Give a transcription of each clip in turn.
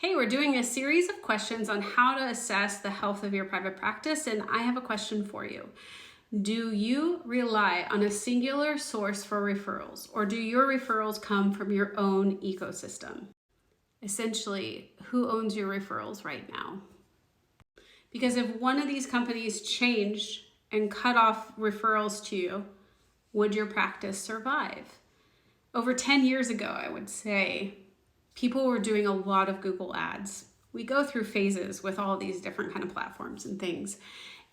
Hey, we're doing a series of questions on how to assess the health of your private practice, and I have a question for you. Do you rely on a singular source for referrals, or do your referrals come from your own ecosystem? Essentially, who owns your referrals right now? Because if one of these companies changed and cut off referrals to you, would your practice survive? Over 10 years ago, I would say, people were doing a lot of Google ads. We go through phases with all these different kind of platforms and things.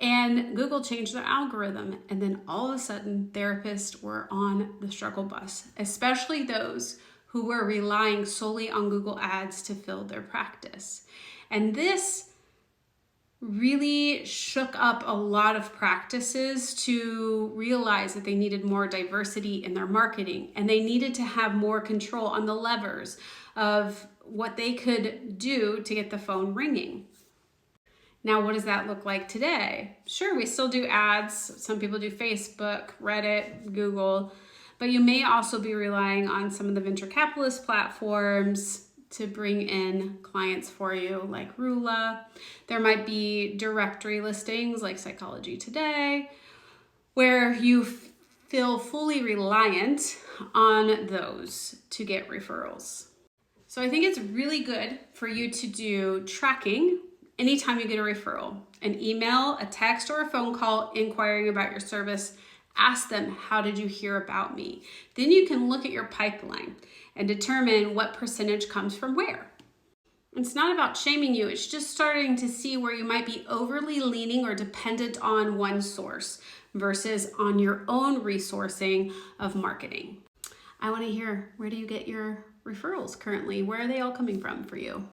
And Google changed their algorithm. And then all of a sudden, therapists were on the struggle bus, especially those who were relying solely on Google ads to fill their practice. And this really shook up a lot of practices to realize that they needed more diversity in their marketing, and they needed to have more control on the levers of what they could do to get the phone ringing. Now, what does that look like today? Sure, we still do ads. Some people do Facebook, Reddit, Google, but you may also be relying on some of the venture capitalist platforms to bring in clients for you, like Rula. There might be directory listings like Psychology Today, where you feel fully reliant on those to get referrals. So I think it's really good for you to do tracking anytime you get a referral. An email, a text, or a phone call inquiring about your service. Ask them, how did you hear about me? Then you can look at your pipeline and determine what percentage comes from where. It's not about shaming you. It's just starting to see where you might be overly leaning or dependent on one source versus on your own resourcing of marketing. I want to hear, where do you get your referrals currently? Where are they all coming from for you?